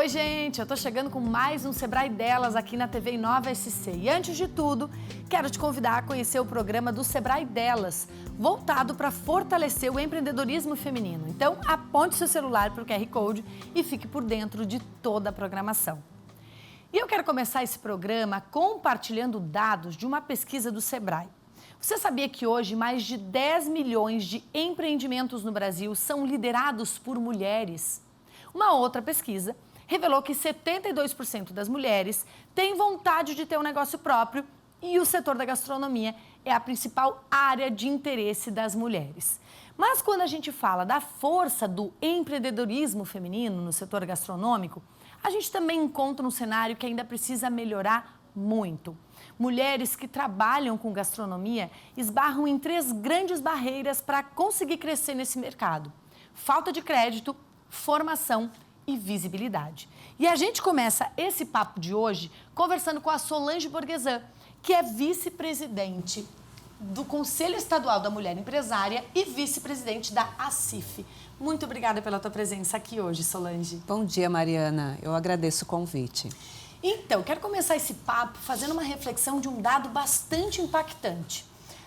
Oi, gente, eu tô chegando com mais um Sebrae Delas aqui na TV Inova SC. E antes de tudo, quero te convidar a conhecer o programa do Sebrae Delas, voltado para fortalecer o empreendedorismo feminino. Então, aponte seu celular para o QR Code e fique por dentro de toda a programação. E eu quero começar esse programa compartilhando dados de uma pesquisa do Sebrae. Você sabia que hoje mais de 10 milhões de empreendimentos no Brasil são liderados por mulheres? Uma outra pesquisa revelou que 72% das mulheres têm vontade de ter um negócio próprio e o setor da gastronomia é a principal área de interesse das mulheres. Mas quando a gente fala da força do empreendedorismo feminino no setor gastronômico, a gente também encontra um cenário que ainda precisa melhorar muito. Mulheres que trabalham com gastronomia esbarram em 3 grandes barreiras para conseguir crescer nesse mercado: falta de crédito, formação e visibilidade. E a gente começa esse papo de hoje conversando com a Solange Borgesan, que é vice-presidente do Conselho Estadual da Mulher Empresária e vice-presidente da ACIF. Muito obrigada pela tua presença aqui hoje, Solange. Bom dia, Mariana. Eu agradeço o convite. Então, quero começar esse papo fazendo uma reflexão de um dado bastante impactante.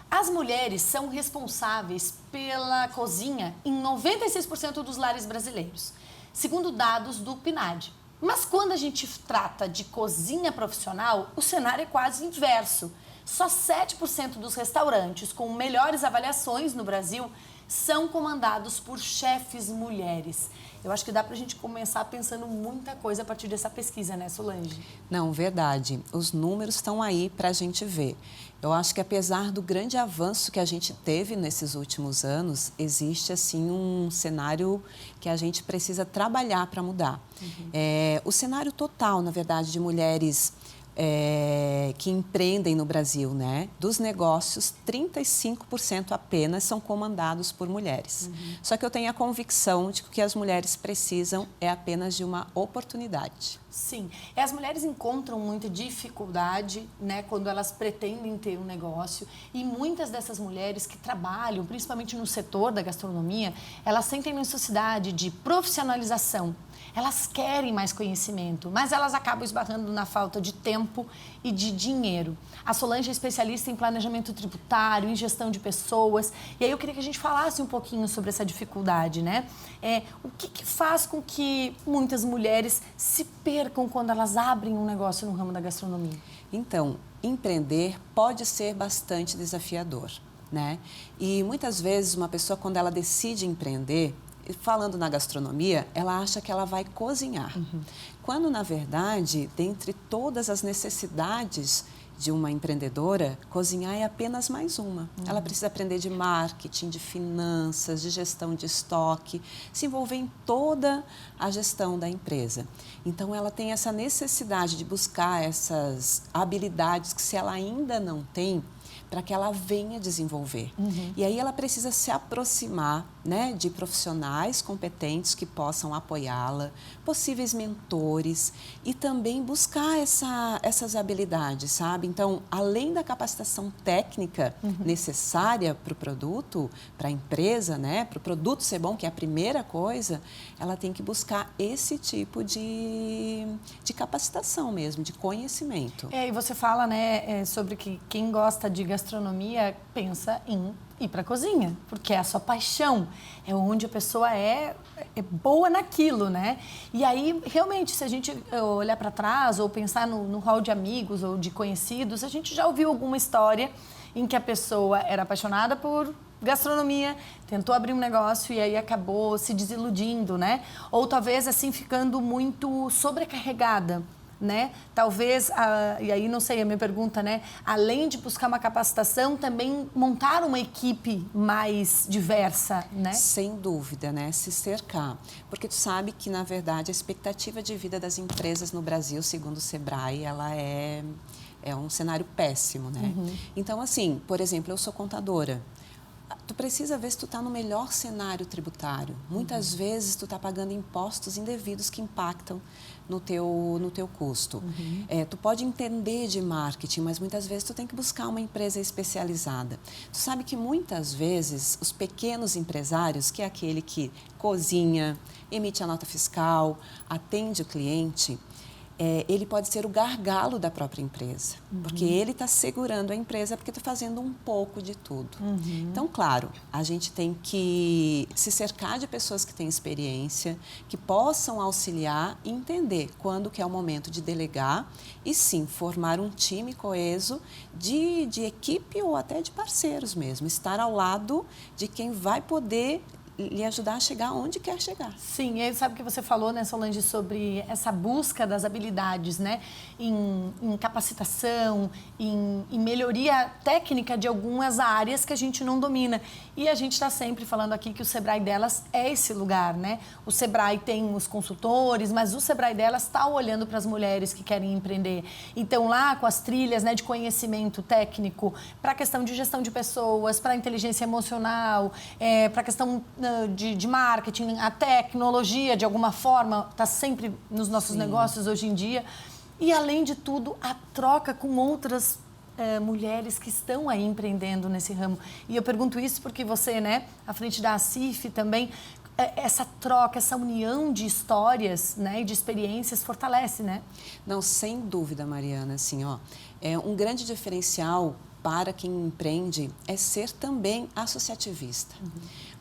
As mulheres são responsáveis pela cozinha em 96% dos lares brasileiros, segundo dados do PNAD. Mas quando a gente trata de cozinha profissional, o cenário é quase inverso. Só 7% dos restaurantes com melhores avaliações no Brasil são comandados por chefes mulheres. Eu acho que dá pra gente começar pensando muita coisa a partir dessa pesquisa, né, Solange? Não, verdade. Os números estão aí para a gente ver. Eu acho que apesar do grande avanço que a gente teve nesses últimos anos, existe, assim, um cenário que a gente precisa trabalhar para mudar. O cenário total, na verdade, de mulheres que empreendem no Brasil, né? Dos negócios, 35% apenas são comandados por mulheres. Só que eu tenho a convicção de que o que as mulheres precisam é apenas de uma oportunidade. Sim, as mulheres encontram muita dificuldade, né, quando elas pretendem ter um negócio, e muitas dessas mulheres que trabalham, principalmente no setor da gastronomia, elas sentem necessidade de profissionalização. Elas querem mais conhecimento, mas elas acabam esbarrando na falta de tempo e de dinheiro. A Solange é especialista em planejamento tributário, em gestão de pessoas, e aí eu queria que a gente falasse um pouquinho sobre essa dificuldade, né? O que faz com que muitas mulheres se percam quando elas abrem um negócio no ramo da gastronomia? Então, empreender pode ser bastante desafiador, né? E muitas vezes uma pessoa, quando ela decide empreender, falando na gastronomia, ela acha que ela vai cozinhar. Quando, na verdade, dentre todas as necessidades de uma empreendedora, cozinhar é apenas mais uma. Ela precisa aprender de marketing, de finanças, de gestão de estoque, se envolver em toda a gestão da empresa. Então, ela tem essa necessidade de buscar essas habilidades que, se ela ainda não tem, para que ela venha desenvolver. E aí ela precisa se aproximar, né, de profissionais competentes que possam apoiá-la, possíveis mentores e também buscar essas habilidades, sabe? Então, além da capacitação técnica necessária para o produto, para a empresa, né, para o produto ser bom, que é a primeira coisa, ela tem que buscar esse tipo de capacitação mesmo, de conhecimento. E você fala, né, sobre que quem gosta de gastronomia pensa em ir para a cozinha, porque é a sua paixão, é onde a pessoa é boa naquilo, né? E aí, realmente, se a gente olhar para trás ou pensar no hall de amigos ou de conhecidos, a gente já ouviu alguma história em que a pessoa era apaixonada por gastronomia, tentou abrir um negócio e aí acabou se desiludindo, né? Ou talvez, assim, ficando muito sobrecarregada, né? Talvez, e aí não sei, a minha pergunta, né? Além de buscar uma capacitação, também montar uma equipe mais diversa, né? Sem dúvida, né? Se cercar. Porque tu sabe que, na verdade, a expectativa de vida das empresas no Brasil, segundo o Sebrae, ela é um cenário péssimo, né? Então, assim, por exemplo, eu sou contadora. tu precisa ver se tu está no melhor cenário tributário. Muitas vezes tu está pagando impostos indevidos que impactam no teu custo. Tu pode entender de marketing, mas muitas vezes tu tem que buscar uma empresa especializada. Tu sabe que muitas vezes os pequenos empresários, que é aquele que cozinha, emite a nota fiscal, atende o cliente, ele pode ser o gargalo da própria empresa, porque ele está segurando a empresa porque está fazendo um pouco de tudo. Então, claro, a gente tem que se cercar de pessoas que têm experiência, que possam auxiliar e entender quando que é o momento de delegar e, sim, formar um time coeso de equipe ou até de parceiros mesmo, estar ao lado de quem vai poder lhe ajudar a chegar onde quer chegar. Sim, e aí sabe o que você falou, né, Solange, sobre essa busca das habilidades, né, em capacitação, em melhoria técnica de algumas áreas que a gente não domina. E a gente está sempre falando aqui que o Sebrae Delas é esse lugar, né? O Sebrae tem os consultores, mas o Sebrae Delas está olhando para as mulheres que querem empreender. Então, lá com as trilhas, né, de conhecimento técnico, para a questão de gestão de pessoas, para a inteligência emocional, para a questão de marketing, a tecnologia, de alguma forma, está sempre nos nossos negócios hoje em dia. E, além de tudo, a troca com outras mulheres que estão aí empreendendo nesse ramo. E eu pergunto isso porque você, né, à frente da ACIF também, essa troca, essa união de histórias, né, e de experiências fortalece, né? Não, sem dúvida, Mariana. Assim, um grande diferencial para quem empreende é ser também associativista.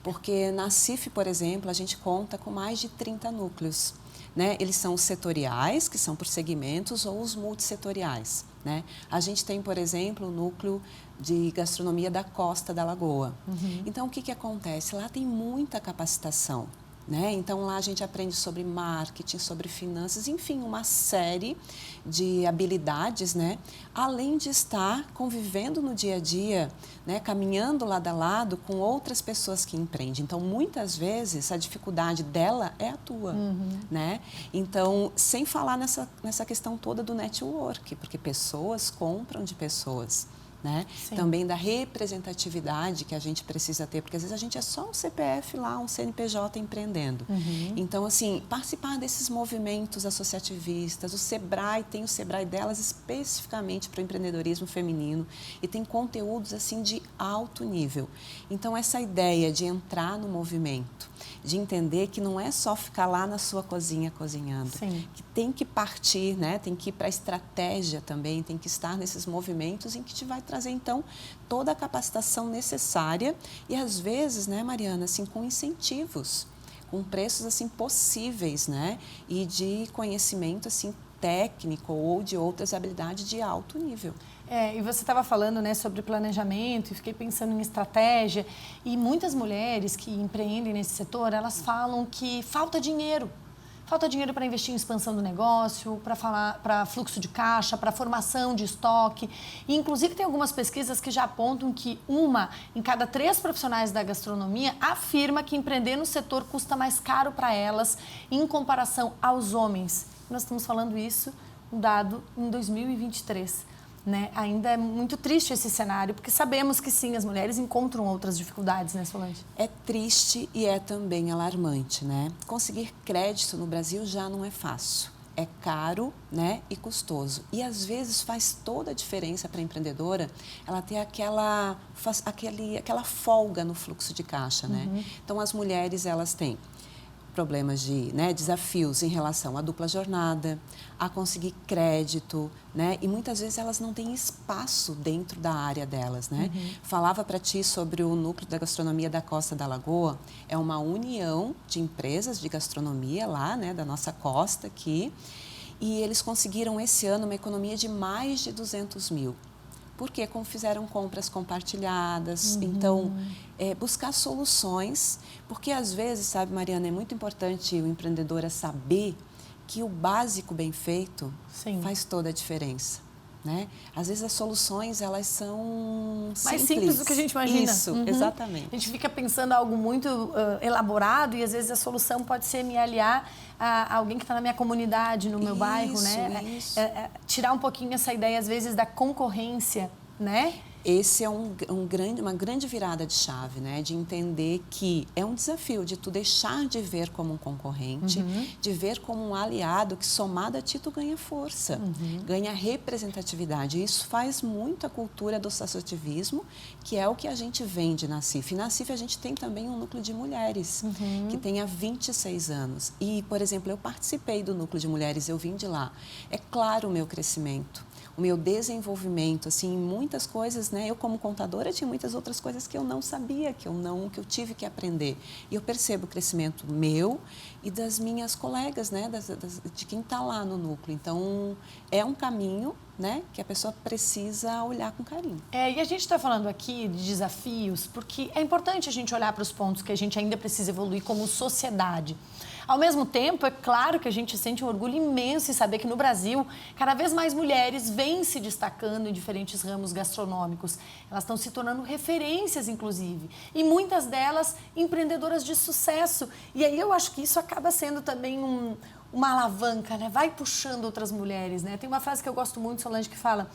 Porque na CIF, por exemplo, a gente conta com mais de 30 núcleos. Né? Eles são os setoriais, que são por segmentos, ou os multissetoriais. Né? A gente tem, por exemplo, o núcleo de gastronomia da Costa da Lagoa. Então, o que acontece? Lá tem muita capacitação. Né? Então, lá a gente aprende sobre marketing, sobre finanças, enfim, uma série de habilidades, né? Além de estar convivendo no dia a dia, né? Caminhando lado a lado com outras pessoas que empreendem. Então, muitas vezes, a dificuldade dela é a tua. Né? Então, sem falar nessa questão toda do network, porque pessoas compram de pessoas. Né? Também da representatividade que a gente precisa ter, porque às vezes a gente é só um CPF lá, um CNPJ empreendendo. Então, assim, participar desses movimentos associativistas, o Sebrae tem o Sebrae Delas especificamente para o empreendedorismo feminino e tem conteúdos assim de alto nível. Então, essa ideia de entrar no movimento, de entender que não é só ficar lá na sua cozinha cozinhando, que tem que partir, né? Tem que ir para a estratégia também, tem que estar nesses movimentos em que te vai trazer, então, toda a capacitação necessária e, às vezes, né, Mariana, assim, com incentivos, com preços, assim, possíveis, né? E de conhecimento, assim, técnico ou de outras habilidades de alto nível. E você estava falando, né, sobre planejamento e fiquei pensando em estratégia. E muitas mulheres que empreendem nesse setor, elas falam que falta dinheiro. Falta dinheiro para investir em expansão do negócio, para fluxo de caixa, para formação de estoque. E, inclusive, tem algumas pesquisas que já apontam que 1 em cada 3 profissionais da gastronomia afirma que empreender no setor custa mais caro para elas em comparação aos homens. Nós estamos falando isso, um dado em 2023. Né? Ainda é muito triste esse cenário, porque sabemos que sim, as mulheres encontram outras dificuldades, né, Solange? É triste e é também alarmante, né? Conseguir crédito no Brasil já não é fácil. É caro, né, e custoso. E às vezes faz toda a diferença para a empreendedora ela ter aquela folga no fluxo de caixa, né? Então as mulheres elas têm problemas desafios em relação à dupla jornada, a conseguir crédito, né? E muitas vezes elas não têm espaço dentro da área delas, né? Falava para ti sobre o núcleo da gastronomia da Costa da Lagoa, é uma união de empresas de gastronomia lá, né, da nossa costa aqui, e eles conseguiram esse ano uma economia de mais de 200 mil. Porque como fizeram compras compartilhadas, então buscar soluções, porque às vezes, sabe, Mariana, é muito importante o empreendedor saber que o básico bem feito faz toda a diferença, né? Às vezes as soluções elas são mais simples do que a gente imagina. Isso, exatamente. A gente fica pensando algo muito elaborado e às vezes a solução pode ser me aliar a alguém que está na minha comunidade, no meu bairro, né? Isso. Tirar um pouquinho essa ideia, às vezes, da concorrência, né? esse é uma grande virada de chave, né? De entender que é um desafio de tu deixar de ver como um concorrente, de ver como um aliado que, somado a ti, tu ganha força, ganha representatividade. E isso faz muito a cultura do associativismo, que é o que a gente vende na CIF. E na CIF a gente tem também um núcleo de mulheres, que tem há 26 anos. E, por exemplo, eu participei do núcleo de mulheres, eu vim de lá. É claro o meu crescimento, o meu desenvolvimento, assim, em muitas coisas, né? Eu, como contadora, tinha muitas outras coisas que eu não sabia, que eu tive que aprender. E eu percebo o crescimento meu e das minhas colegas, né? De quem está lá no núcleo. Então, é um caminho, né? Que a pessoa precisa olhar com carinho. E a gente está falando aqui de desafios, porque é importante a gente olhar para os pontos que a gente ainda precisa evoluir como sociedade. Ao mesmo tempo, é claro que a gente sente um orgulho imenso em saber que no Brasil, cada vez mais mulheres vêm se destacando em diferentes ramos gastronômicos. Elas estão se tornando referências, inclusive, e muitas delas empreendedoras de sucesso. E aí eu acho que isso acaba sendo também uma alavanca, né? Vai puxando outras mulheres, né? Tem uma frase que eu gosto muito, Solange, que fala...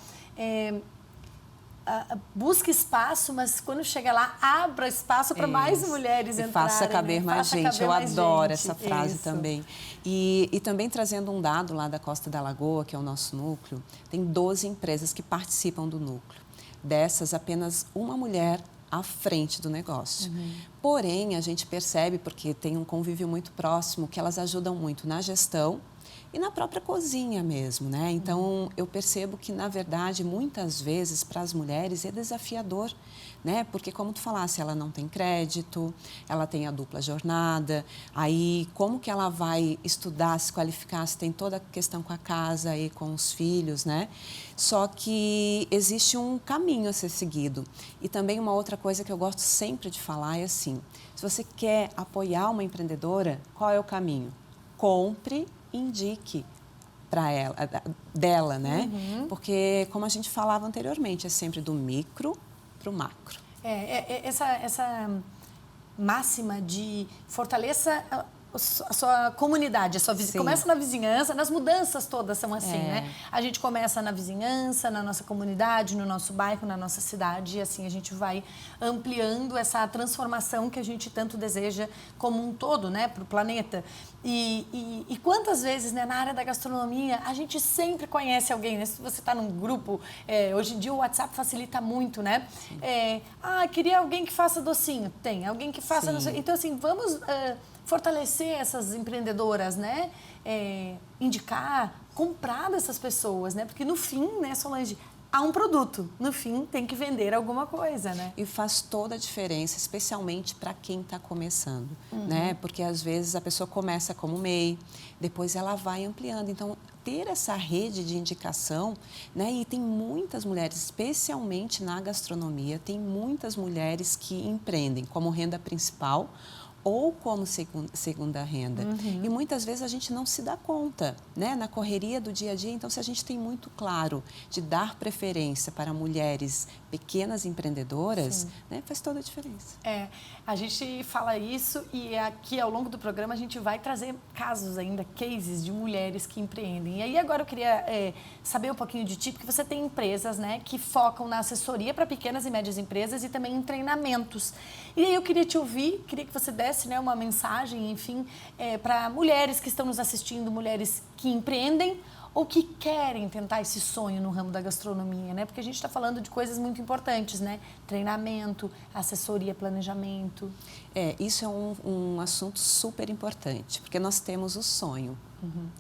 busque espaço, mas quando chega lá, abra espaço para mais mulheres entrarem. Faça caber mais gente. Eu adoro essa frase também. E também trazendo um dado lá da Costa da Lagoa, que é o nosso núcleo, tem 12 empresas que participam do núcleo. Dessas, apenas uma mulher à frente do negócio. Porém, a gente percebe, porque tem um convívio muito próximo, que elas ajudam muito na gestão e na própria cozinha mesmo, né? Então, eu percebo que, na verdade, muitas vezes, para as mulheres, é desafiador, né? Porque, como tu falasse, ela não tem crédito, ela tem a dupla jornada, aí como que ela vai estudar, se qualificar, se tem toda a questão com a casa e com os filhos, né? Só que existe um caminho a ser seguido. E também uma outra coisa que eu gosto sempre de falar é assim, se você quer apoiar uma empreendedora, qual é o caminho? Compre, indique para ela, dela, né? Porque, como a gente falava anteriormente, é sempre do micro para o macro. Essa máxima de fortaleça a sua comunidade, a sua vizinhança. Começa na vizinhança, nas mudanças todas são assim, né? A gente começa na vizinhança, na nossa comunidade, no nosso bairro, na nossa cidade, e assim a gente vai ampliando essa transformação que a gente tanto deseja como um todo, né, para o planeta. E quantas vezes, né, na área da gastronomia, a gente sempre conhece alguém, né? Se você está num grupo, hoje em dia o WhatsApp facilita muito, né? Queria alguém que faça docinho. Tem, alguém que faça... Então, assim, vamos... fortalecer essas empreendedoras, né? Indicar, comprar dessas pessoas, né? Porque no fim, né, Solange, há um produto. No fim, tem que vender alguma coisa, né? E faz toda a diferença, especialmente para quem está começando, né? Porque às vezes a pessoa começa como MEI, depois ela vai ampliando. Então, ter essa rede de indicação, né? E tem muitas mulheres, especialmente na gastronomia, tem muitas mulheres que empreendem como renda principal ou como segunda renda. E muitas vezes a gente não se dá conta, né? Na correria do dia a dia. Então, se a gente tem muito claro de dar preferência para mulheres pequenas empreendedoras, né? Faz toda a diferença. A gente fala isso e aqui ao longo do programa a gente vai trazer casos ainda, cases de mulheres que empreendem. E aí agora eu queria saber um pouquinho de ti, porque você tem empresas, né, que focam na assessoria para pequenas e médias empresas e também em treinamentos. E aí eu queria te ouvir, queria que você desse, né, uma mensagem, enfim, para mulheres que estão nos assistindo, mulheres que empreendem ou que querem tentar esse sonho no ramo da gastronomia, né? Porque a gente está falando de coisas muito importantes, né? Treinamento, assessoria, planejamento. Isso é um assunto super importante, porque nós temos o sonho,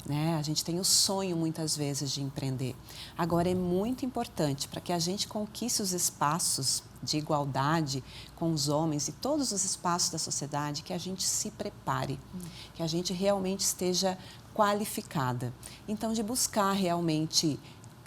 né? A gente tem o sonho, muitas vezes, de empreender. Agora, é muito importante para que a gente conquiste os espaços de igualdade com os homens e todos os espaços da sociedade, que a gente se prepare, que a gente realmente esteja qualificada. Então, de buscar realmente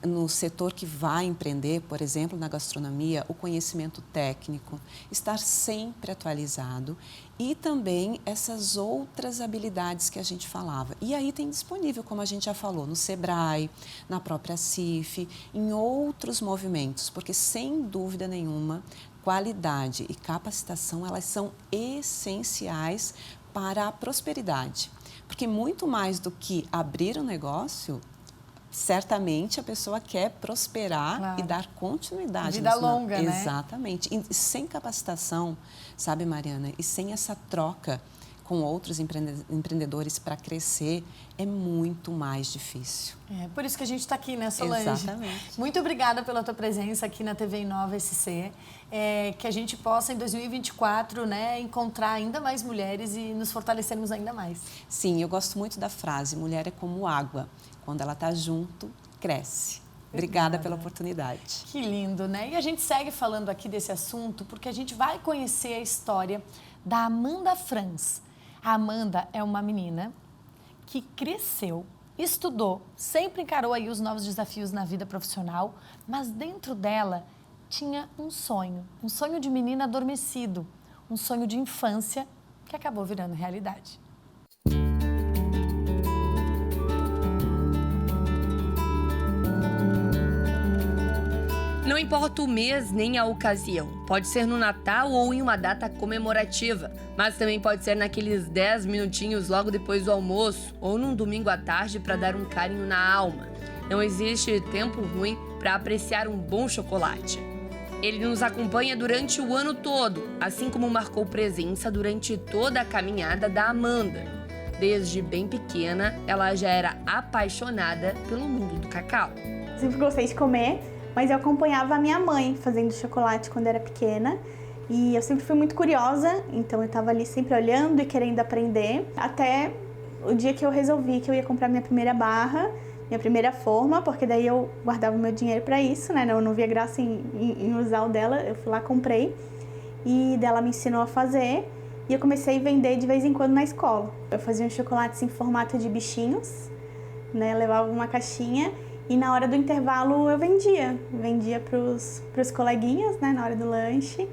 no setor que vai empreender, por exemplo, na gastronomia, o conhecimento técnico, estar sempre atualizado e também essas outras habilidades que a gente falava. E aí tem disponível, como a gente já falou, no Sebrae, na própria CIF, em outros movimentos, porque sem dúvida nenhuma, qualidade e capacitação, elas são essenciais para a prosperidade. Porque muito mais do que abrir um negócio, certamente a pessoa quer prosperar Claro. e dar continuidade. Vida longa, né? Exatamente. E sem capacitação, sabe, Mariana, e sem essa troca com outros empreendedores para crescer, é muito mais difícil. É por isso que a gente está aqui, né, Solange? Exatamente. Muito obrigada pela tua presença aqui na TV Inova SC. Que a gente possa, em 2024, né, encontrar ainda mais mulheres e nos fortalecermos ainda mais. Sim, eu gosto muito da frase, mulher é como água. Quando ela está junto, cresce. Obrigada pela oportunidade. Que lindo, né? E a gente segue falando aqui desse assunto porque a gente vai conhecer a história da Amanda Franz. A Amanda é uma menina que cresceu, estudou, sempre encarou aí os novos desafios na vida profissional, mas dentro dela tinha um sonho de menina adormecido, um sonho de infância que acabou virando realidade. Não importa o mês nem a ocasião, pode ser no Natal ou em uma data comemorativa, mas também pode ser naqueles 10 minutinhos logo depois do almoço ou num domingo à tarde para dar um carinho na alma. Não existe tempo ruim para apreciar um bom chocolate. Ele nos acompanha durante o ano todo, assim como marcou presença durante toda a caminhada da Amanda. Desde bem pequena, ela já era apaixonada pelo mundo do cacau. Sempre gostei de comer, mas eu acompanhava a minha mãe fazendo chocolate quando era pequena. E eu sempre fui muito curiosa, então eu estava ali sempre olhando e querendo aprender. Até o dia que eu resolvi que eu ia comprar minha primeira barra, minha primeira forma, porque daí eu guardava o meu dinheiro para isso, né? Eu não via graça em usar o dela, eu fui lá, comprei. E dela me ensinou a fazer e eu comecei a vender de vez em quando na escola. Eu fazia uns chocolates em formato de bichinhos, né? Eu levava uma caixinha. E na hora do intervalo eu vendia pros coleguinhas, né, na hora do lanche.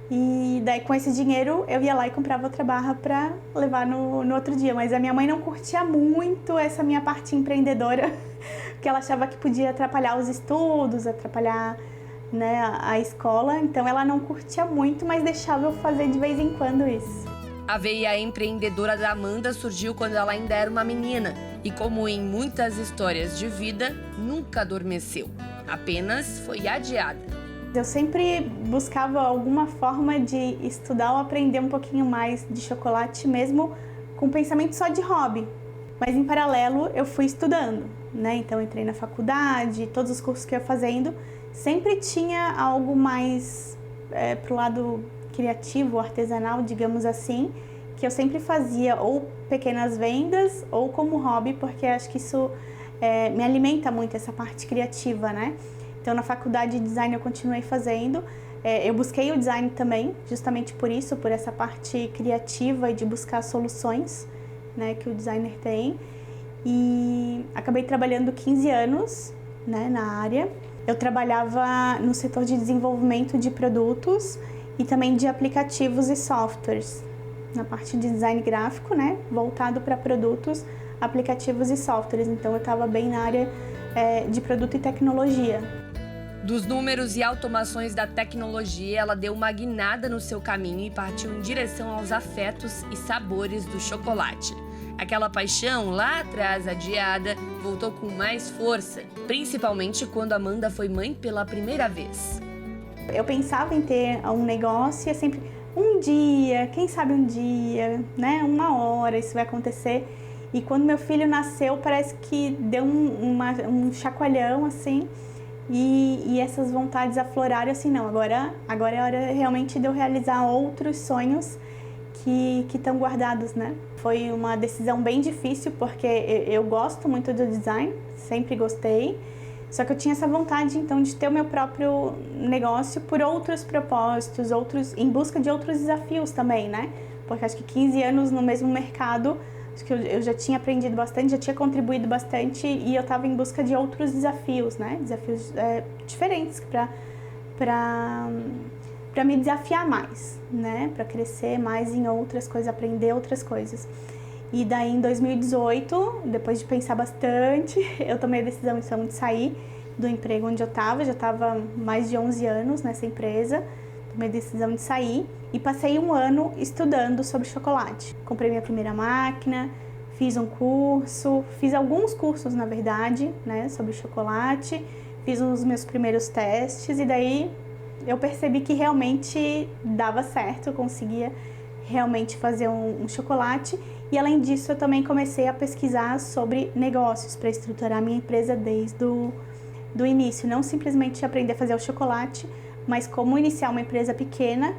E daí com esse dinheiro eu ia lá e comprava outra barra para levar no outro dia. Mas a minha mãe não curtia muito essa minha parte empreendedora, porque ela achava que podia atrapalhar os estudos, atrapalhar, né, a escola. Então ela não curtia muito, mas deixava eu fazer de vez em quando isso. A veia empreendedora da Amanda surgiu quando ela ainda era uma menina e, como em muitas histórias de vida, nunca adormeceu. Apenas foi adiada. Eu sempre buscava alguma forma de estudar ou aprender um pouquinho mais de chocolate, mesmo com pensamento só de hobby. Mas em paralelo eu fui estudando, né? Então entrei na faculdade, todos os cursos que eu ia fazendo, sempre tinha algo mais pro lado criativo, artesanal, digamos assim, que eu sempre fazia ou pequenas vendas ou como hobby, porque acho que isso me alimenta muito, essa parte criativa, né? Então, na faculdade de design eu continuei fazendo. Eu busquei o design também, justamente por isso, por essa parte criativa e de buscar soluções, né, que o designer tem. E acabei trabalhando 15 anos, né, na área. Eu trabalhava no setor de desenvolvimento de produtos e também de aplicativos e softwares, na parte de design gráfico, né, voltado para produtos, aplicativos e softwares. Então, eu estava bem na área de produto e tecnologia. Dos números e automações da tecnologia, ela deu uma guinada no seu caminho e partiu em direção aos afetos e sabores do chocolate. Aquela paixão lá atrás adiada voltou com mais força, principalmente quando Amanda foi mãe pela primeira vez. Eu pensava em ter um negócio e é sempre um dia, quem sabe um dia, né? Uma hora isso vai acontecer. E quando meu filho nasceu, parece que deu um chacoalhão, assim, e essas vontades afloraram, assim, não, agora é hora realmente de eu realizar outros sonhos que estão guardados, né? Foi uma decisão bem difícil, porque eu gosto muito do design, sempre gostei. Só que eu tinha essa vontade, então, de ter o meu próprio negócio por outros propósitos, em busca de outros desafios também, né? Porque acho que 15 anos no mesmo mercado, acho que eu já tinha aprendido bastante, já tinha contribuído bastante e eu estava em busca de outros desafios, né? Desafios diferentes para me desafiar mais, né? Para crescer mais em outras coisas, aprender outras coisas. E daí, em 2018, depois de pensar bastante, eu tomei a decisão, então, de sair do emprego onde eu estava. Já estava mais de 11 anos nessa empresa. Tomei a decisão de sair e passei um ano estudando sobre chocolate. Comprei minha primeira máquina, fiz um curso, fiz alguns cursos, na verdade, né, sobre chocolate, fiz os meus primeiros testes e daí eu percebi que realmente dava certo, eu conseguia realmente fazer um chocolate. E além disso, eu também comecei a pesquisar sobre negócios para estruturar minha empresa desde do início. Não simplesmente aprender a fazer o chocolate, mas como iniciar uma empresa pequena,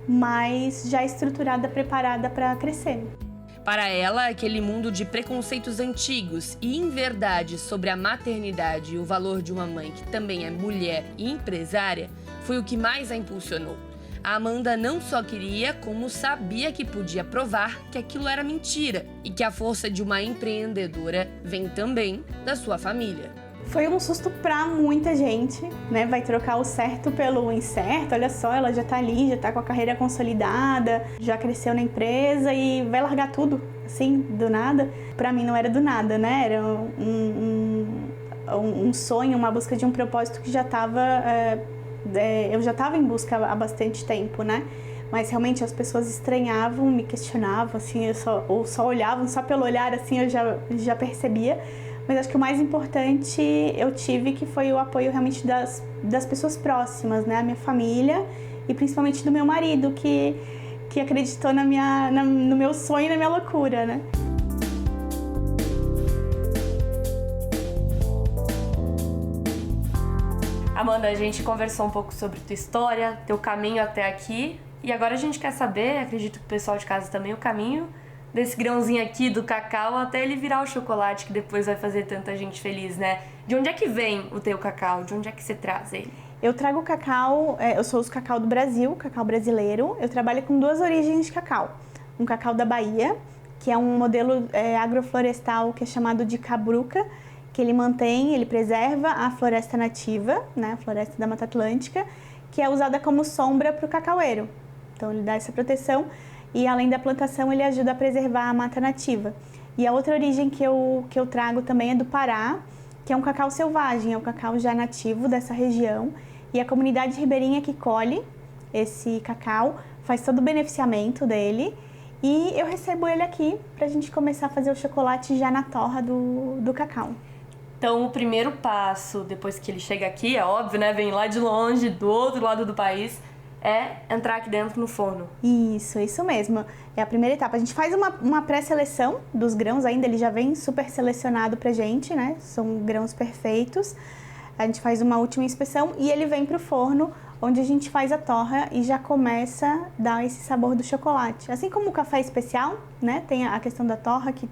mas já estruturada, preparada para crescer. Para ela, aquele mundo de preconceitos antigos e inverdades sobre a maternidade e o valor de uma mãe que também é mulher e empresária foi o que mais a impulsionou. A Amanda não só queria, como sabia que podia provar que aquilo era mentira e que a força de uma empreendedora vem também da sua família. Foi um susto para muita gente, né? Vai trocar o certo pelo incerto. Olha só, ela já tá ali, já tá com a carreira consolidada, já cresceu na empresa e vai largar tudo, assim, do nada. Para mim não era do nada, né? Era um sonho, uma busca de um propósito que já tava... eu já estava em busca há bastante tempo, né? Mas realmente as pessoas estranhavam, me questionavam, assim, ou só olhavam, só pelo olhar, assim, eu já percebia. Mas acho que o mais importante eu tive que foi o apoio realmente das pessoas próximas, né? A minha família e principalmente do meu marido, que acreditou no meu sonho e na minha loucura, né? Amanda, a gente conversou um pouco sobre tua história, teu caminho até aqui. E agora a gente quer saber, acredito que o pessoal de casa também, o caminho desse grãozinho aqui do cacau até ele virar o chocolate que depois vai fazer tanta gente feliz, né? De onde é que vem o teu cacau? De onde é que você traz ele? Eu trago cacau, eu sou o cacau do Brasil, cacau brasileiro. Eu trabalho com 2 origens de cacau. Um cacau da Bahia, que é um modelo agroflorestal que é chamado de cabruca, que ele preserva a floresta nativa, né, a floresta da Mata Atlântica, que é usada como sombra para o cacaueiro. Então ele dá essa proteção e além da plantação ele ajuda a preservar a mata nativa. E a outra origem que eu trago também é do Pará, que é um cacau selvagem, é um cacau já nativo dessa região. E a comunidade ribeirinha que colhe esse cacau faz todo o beneficiamento dele. E eu recebo ele aqui para a gente começar a fazer o chocolate já na torra do cacau. Então, o primeiro passo, depois que ele chega aqui, é óbvio, né? Vem lá de longe, do outro lado do país, é entrar aqui dentro no forno. Isso mesmo. É a primeira etapa. A gente faz uma pré-seleção dos grãos ainda, ele já vem super selecionado pra gente, né? São grãos perfeitos. A gente faz uma última inspeção e ele vem pro forno, onde a gente faz a torra e já começa a dar esse sabor do chocolate. Assim como o café especial, né? Tem a questão da torra, que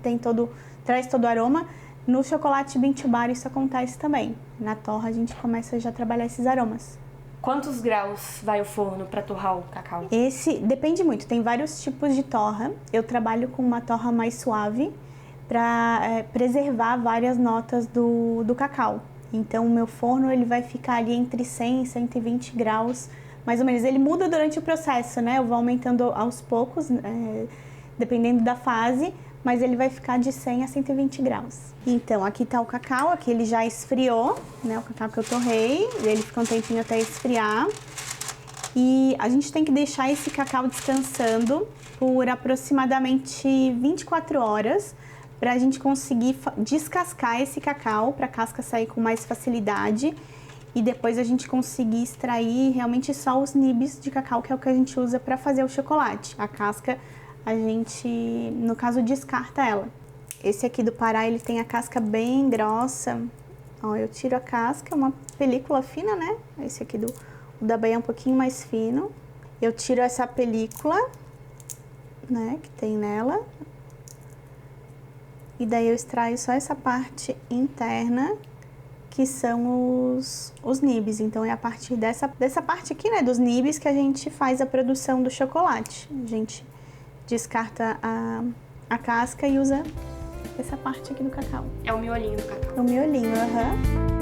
traz todo o aroma. No chocolate Bean to Bar isso acontece também. Na torra a gente começa já a trabalhar esses aromas. Quantos graus vai o forno para torrar o cacau? Esse depende muito, tem vários tipos de torra. Eu trabalho com uma torra mais suave para preservar várias notas do cacau. Então o meu forno ele vai ficar ali entre 100 e 120 graus, mais ou menos. Ele muda durante o processo, né? Eu vou aumentando aos poucos, dependendo da fase, mas ele vai ficar de 100 a 120 graus. Então, aqui tá o cacau, aqui ele já esfriou, né? O cacau que eu torrei, ele fica um tempinho até esfriar. E a gente tem que deixar esse cacau descansando por aproximadamente 24 horas para a gente conseguir descascar esse cacau, para a casca sair com mais facilidade e depois a gente conseguir extrair realmente só os nibs de cacau, que é o que a gente usa para fazer o chocolate. A casca a gente, no caso, descarta ela. Esse aqui do Pará, ele tem a casca bem grossa. Ó, eu tiro a casca, uma película fina, né? Esse aqui da Bahia é um pouquinho mais fino. Eu tiro essa película, né, que tem nela. E daí eu extraio só essa parte interna, que são os nibs. Então é a partir dessa parte aqui, né, dos nibs, que a gente faz a produção do chocolate. A gente descarta a casca e usa essa parte aqui do cacau. É o miolinho do cacau. É o miolinho, aham.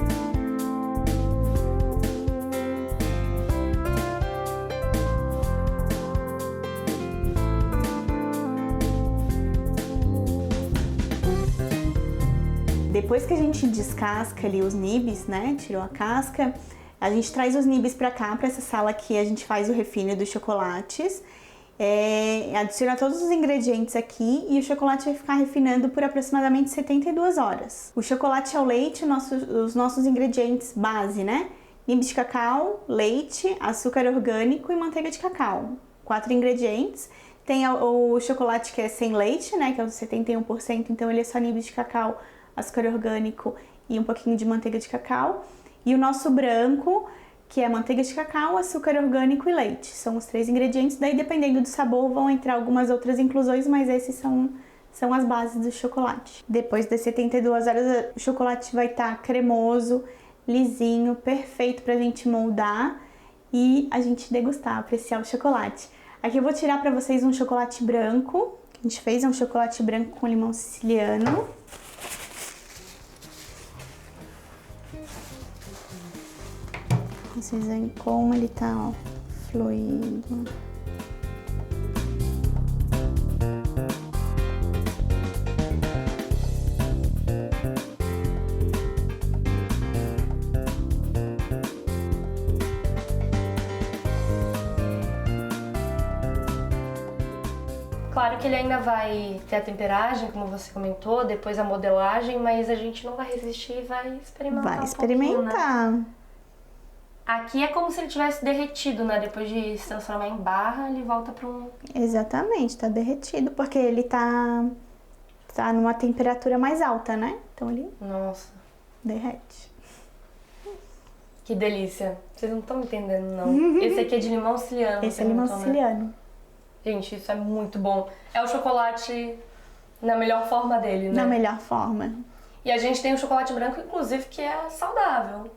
Depois que a gente descasca ali os nibs, né, tirou a casca, a gente traz os nibs pra cá, pra essa sala que a gente faz o refino dos chocolates. Adiciona todos os ingredientes aqui e o chocolate vai ficar refinando por aproximadamente 72 horas. O chocolate ao leite, os nossos ingredientes base, né? Nibs de cacau, leite, açúcar orgânico e manteiga de cacau. 4 ingredientes. Tem o chocolate que é sem leite, né? Que é o 71%, então ele é só nibs de cacau, açúcar orgânico e um pouquinho de manteiga de cacau. E o nosso branco, que é manteiga de cacau, açúcar orgânico e leite. São os 3 ingredientes, daí dependendo do sabor vão entrar algumas outras inclusões, mas esses são as bases do chocolate. Depois das 72 horas, o chocolate vai estar cremoso, lisinho, perfeito pra gente moldar e a gente degustar, apreciar o chocolate. Aqui eu vou tirar pra vocês um chocolate branco, que a gente fez, é um chocolate branco com limão siciliano. Vocês veem como ele tá, ó, fluido. Claro que ele ainda vai ter a temperagem, como você comentou, depois a modelagem, mas a gente não vai resistir e vai experimentar. Vai experimentar. Né? Aqui é como se ele tivesse derretido, né? Depois de se transformar em barra, ele volta para um... Exatamente, tá derretido, porque ele tá numa temperatura mais alta, né? Então ele Nossa, derrete. que delícia. Vocês não estão entendendo, não. Esse aqui é de limão siciliano. Esse é limão siciliano. Né? Gente, isso é muito bom. É o chocolate na melhor forma dele, né? Na melhor forma. E a gente tem o chocolate branco, inclusive, que é saudável.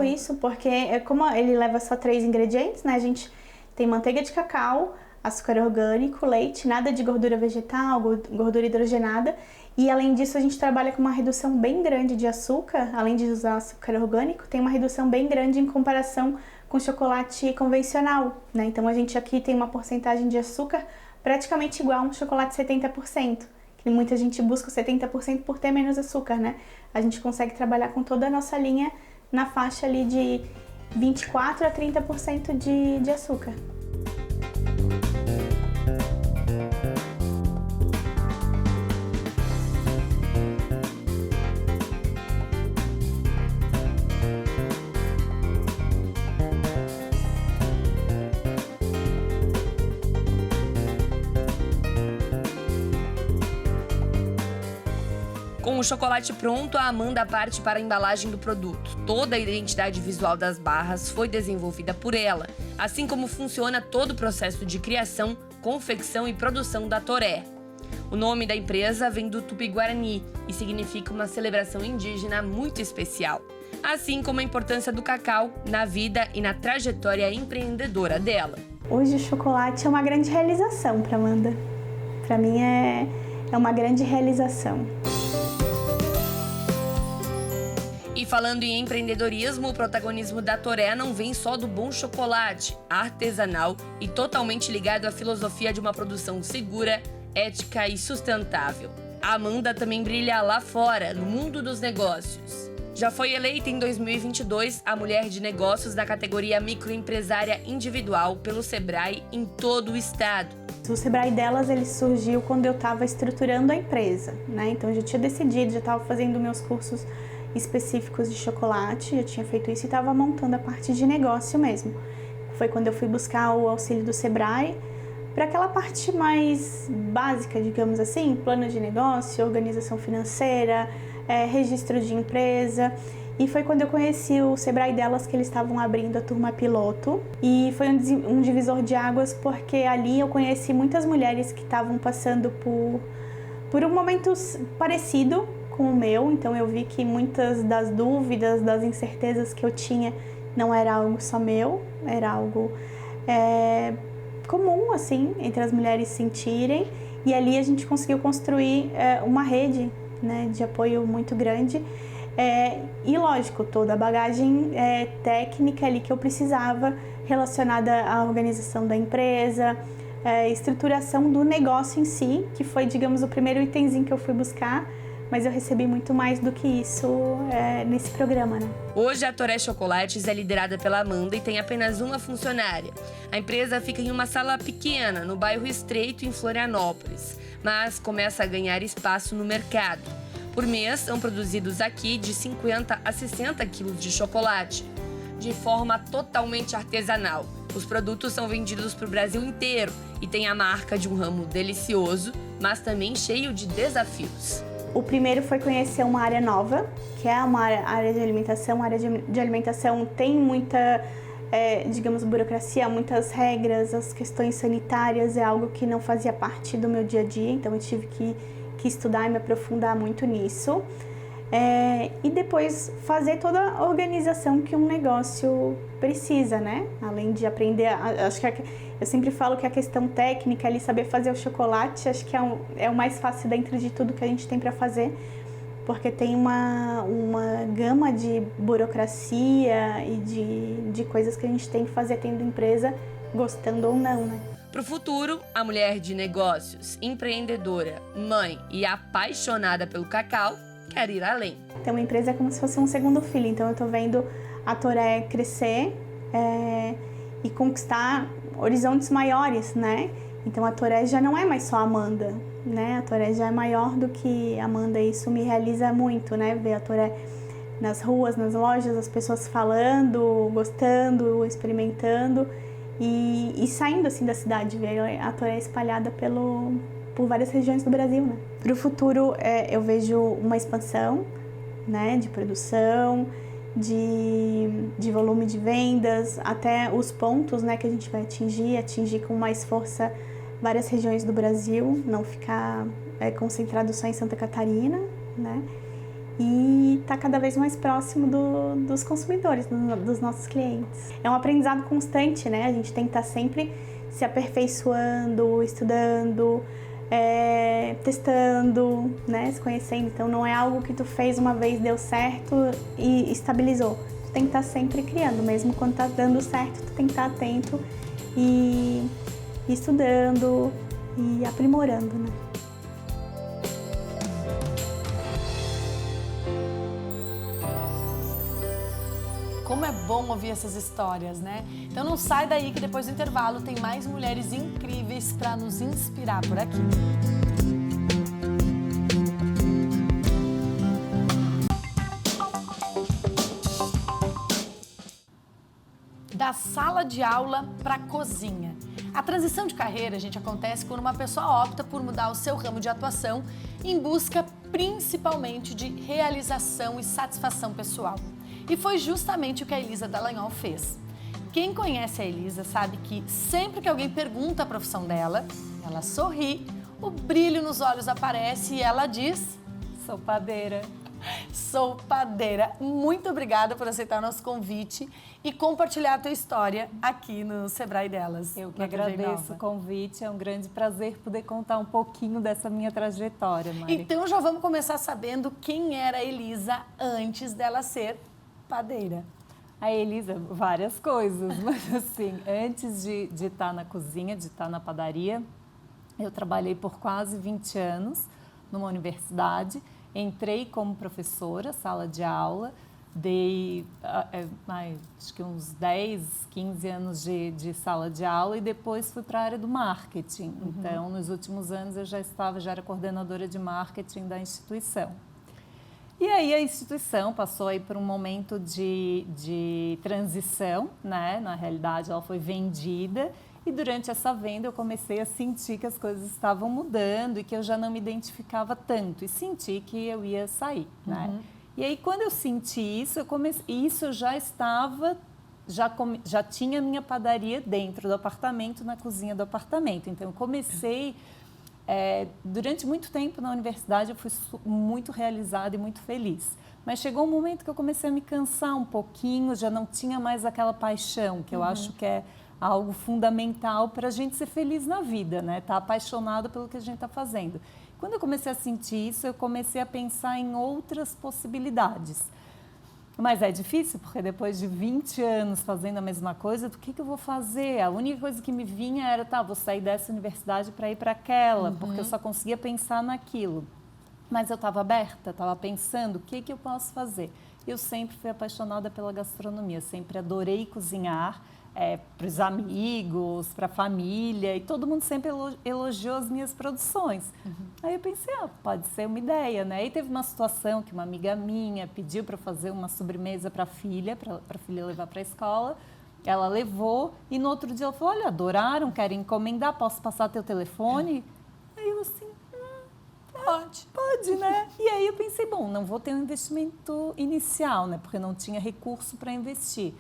Isso, porque como ele leva só 3 ingredientes, né? A gente tem manteiga de cacau, açúcar orgânico, leite, nada de gordura vegetal, gordura hidrogenada. E além disso, a gente trabalha com uma redução bem grande de açúcar. Além de usar açúcar orgânico, tem uma redução bem grande em comparação com chocolate convencional, né? Então a gente aqui tem uma porcentagem de açúcar praticamente igual a um chocolate 70%. Que muita gente busca o 70% por ter menos açúcar, né? A gente consegue trabalhar com toda a nossa linha na faixa ali de 24 a 30% de açúcar. Com o chocolate pronto, a Amanda parte para a embalagem do produto. Toda a identidade visual das barras foi desenvolvida por ela, assim como funciona todo o processo de criação, confecção e produção da Toré. O nome da empresa vem do Tupi-Guarani e significa uma celebração indígena muito especial, assim como a importância do cacau na vida e na trajetória empreendedora dela. Hoje o chocolate é uma grande realização para Amanda. Para mim é uma grande realização. E falando em empreendedorismo, o protagonismo da Toré não vem só do bom chocolate, artesanal e totalmente ligado à filosofia de uma produção segura, ética e sustentável. A Amanda também brilha lá fora, no mundo dos negócios. Já foi eleita em 2022 a mulher de negócios da categoria microempresária individual pelo Sebrae em todo o estado. O Sebrae delas ele surgiu quando eu estava estruturando a empresa, né? Então eu já tinha decidido, já estava fazendo meus cursos específicos de chocolate, já tinha feito isso e estava montando a parte de negócio mesmo. Foi quando eu fui buscar o auxílio do Sebrae para aquela parte mais básica, digamos assim, plano de negócio, organização financeira, registro de empresa. E foi quando eu conheci o Sebrae delas que eles estavam abrindo a turma piloto. E foi um divisor de águas porque ali eu conheci muitas mulheres que estavam passando por um momento parecido com o meu. Então eu vi que muitas das dúvidas, das incertezas que eu tinha não era algo só meu, era algo comum, assim, entre as mulheres sentirem. E ali a gente conseguiu construir uma rede, né, de apoio muito grande. E lógico, toda a bagagem técnica ali que eu precisava relacionada à organização da empresa, estruturação do negócio em si, que foi, digamos, o primeiro itemzinho que eu fui buscar mas eu recebi muito mais do que isso nesse programa, né? Hoje a Toré Chocolates é liderada pela Amanda e tem apenas uma funcionária. A empresa fica em uma sala pequena, no bairro Estreito, em Florianópolis, mas começa a ganhar espaço no mercado. Por mês, são produzidos aqui de 50 a 60 quilos de chocolate, de forma totalmente artesanal. Os produtos são vendidos para o Brasil inteiro e tem a marca de um ramo delicioso, mas também cheio de desafios. O primeiro foi conhecer uma área nova, que é uma área de alimentação. A área de alimentação tem muita, digamos, burocracia, muitas regras, as questões sanitárias é algo que não fazia parte do meu dia a dia, então eu tive que estudar e me aprofundar muito nisso. E depois fazer toda a organização que um negócio precisa, né? Além de aprender, acho que eu sempre falo que a questão técnica ali, saber fazer o chocolate, acho que é o mais fácil dentro de tudo que a gente tem para fazer, porque tem uma gama de burocracia e de coisas que a gente tem que fazer tendo empresa, gostando ou não, né? Para o futuro, a mulher de negócios, empreendedora, mãe e apaixonada pelo cacau quer ir além. Então, a empresa é como se fosse um segundo filho. Então, eu estou vendo a Toré crescer e conquistar horizontes maiores, né? Então, a Toré já não é mais só a Amanda, né? A Toré já é maior do que a Amanda e isso me realiza muito, né? Ver a Toré nas ruas, nas lojas, as pessoas falando, gostando, experimentando e saindo assim da cidade, ver a Toré espalhada por várias regiões do Brasil, né? Para o futuro, eu vejo uma expansão, né, de produção, de volume de vendas, até os pontos, né, que a gente vai atingir com mais força várias regiões do Brasil, não ficar concentrado só em Santa Catarina, né? E tá cada vez mais próximo dos consumidores, dos nossos clientes. É um aprendizado constante, né? A gente tem que estar sempre se aperfeiçoando, estudando, testando, né? Se conhecendo. Então não é algo que tu fez uma vez, deu certo e estabilizou. Tu tem que estar sempre criando, mesmo quando tá dando certo, tu tem que estar atento e estudando e aprimorando, né? Como é bom ouvir essas histórias, né? Então não sai daí que depois do intervalo tem mais mulheres incríveis para nos inspirar por aqui. Da sala de aula para a cozinha. A transição de carreira, gente, acontece quando uma pessoa opta por mudar o seu ramo de atuação em busca principalmente de realização e satisfação pessoal. E foi justamente o que a Elisa Dallagnol fez. Quem conhece a Elisa sabe que sempre que alguém pergunta a profissão dela, ela sorri, o brilho nos olhos aparece e ela diz: sou padeira. Sou padeira. Muito obrigada por aceitar o nosso convite e compartilhar a tua história aqui no Sebrae Delas. Eu que agradeço o convite, é um grande prazer poder contar um pouquinho dessa minha trajetória, Mari. Então já vamos começar sabendo quem era a Elisa antes dela ser padeira. A Elisa, várias coisas, mas assim, antes de estar na cozinha, de estar na padaria, eu trabalhei por quase 20 anos numa universidade. Entrei como professora, sala de aula, dei acho que uns 10, 15 anos de sala de aula e depois fui para a área do marketing. Então, nos últimos anos eu já era coordenadora de marketing da instituição. E aí a instituição passou aí por um momento de transição, né? Na realidade, ela foi vendida. E durante essa venda eu comecei a sentir que as coisas estavam mudando e que eu já não me identificava tanto. E senti que eu ia sair, né? E aí quando eu senti isso, isso eu já estava, já tinha a minha padaria dentro do apartamento, na cozinha do apartamento. Então eu comecei, durante muito tempo na universidade eu fui muito realizada e muito feliz. Mas chegou um momento que eu comecei a me cansar um pouquinho, já não tinha mais aquela paixão, que eu acho que é algo fundamental para a gente ser feliz na vida, né? Estar apaixonado pelo que a gente está fazendo. Quando eu comecei a sentir isso, eu comecei a pensar em outras possibilidades. Mas é difícil, porque depois de 20 anos fazendo a mesma coisa, do que eu vou fazer? A única coisa que me vinha era, vou sair dessa universidade para ir para aquela, porque eu só conseguia pensar naquilo. Mas eu estava aberta, estava pensando o que eu posso fazer. Eu sempre fui apaixonada pela gastronomia, sempre adorei cozinhar para os amigos, para a família, e todo mundo sempre elogiou as minhas produções. Aí eu pensei, pode ser uma ideia, né? Aí teve uma situação que uma amiga minha pediu para fazer uma sobremesa para a filha levar para a escola. Ela levou e no outro dia ela falou, olha, adoraram, querem encomendar, posso passar teu telefone? Aí eu assim, pode, né? E aí eu pensei, bom, não vou ter um investimento inicial, né? Porque não tinha recurso para investir.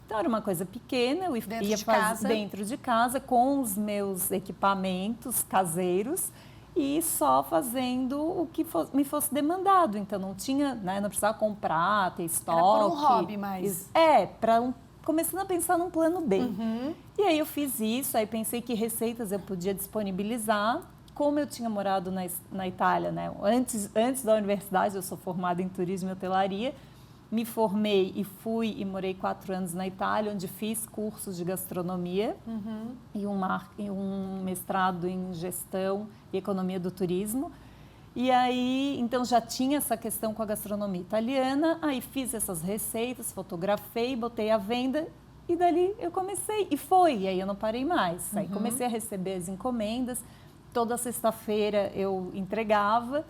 Então era uma coisa pequena, eu ia fazer dentro de casa com os meus equipamentos caseiros e só fazendo o que me fosse demandado. Então não tinha, né? Não precisava comprar, ter estoque. Era por um hobby mais. Começando a pensar num plano B. E aí eu fiz isso, aí pensei que receitas eu podia disponibilizar. Como eu tinha morado na Itália, né? Antes da universidade, eu sou formada em turismo e hotelaria, me formei e morei 4 anos na Itália, onde fiz cursos de gastronomia e um mestrado em gestão e economia do turismo. E aí, então já tinha essa questão com a gastronomia italiana, aí fiz essas receitas, fotografei, botei à venda e dali eu comecei. E aí eu não parei mais. Aí comecei a receber as encomendas. Toda sexta-feira eu entregava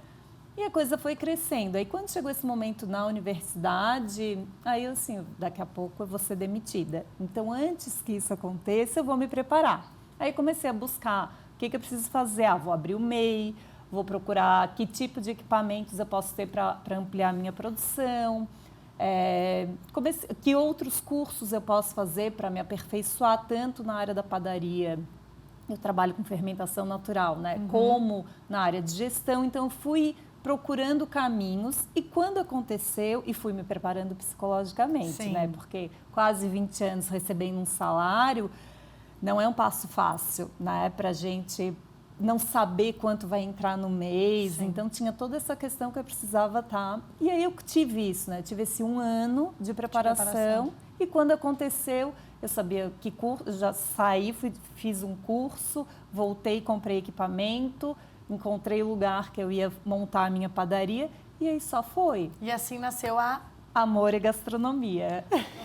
e a coisa foi crescendo. Aí quando chegou esse momento na universidade, aí eu assim, daqui a pouco eu vou ser demitida. Então antes que isso aconteça, eu vou me preparar. Aí comecei a buscar o que eu preciso fazer. Vou abrir o MEI, vou procurar que tipo de equipamentos eu posso ter para ampliar a minha produção. Que outros cursos eu posso fazer para me aperfeiçoar, tanto na área da padaria. Eu trabalho com fermentação natural, né? Como na área de gestão. Então, fui procurando caminhos e quando aconteceu, e fui me preparando psicologicamente, né? Porque quase 20 anos recebendo um salário, não é um passo fácil, né? Para a gente não saber quanto vai entrar no mês. Então, tinha toda essa questão que eu precisava estar. E aí eu tive isso, né? Eu tive esse 1 ano de preparação. E quando aconteceu, eu sabia que curso, eu já saí, fiz um curso, voltei, comprei equipamento, encontrei o lugar que eu ia montar a minha padaria e aí só foi. E assim nasceu a Amor e Gastronomia.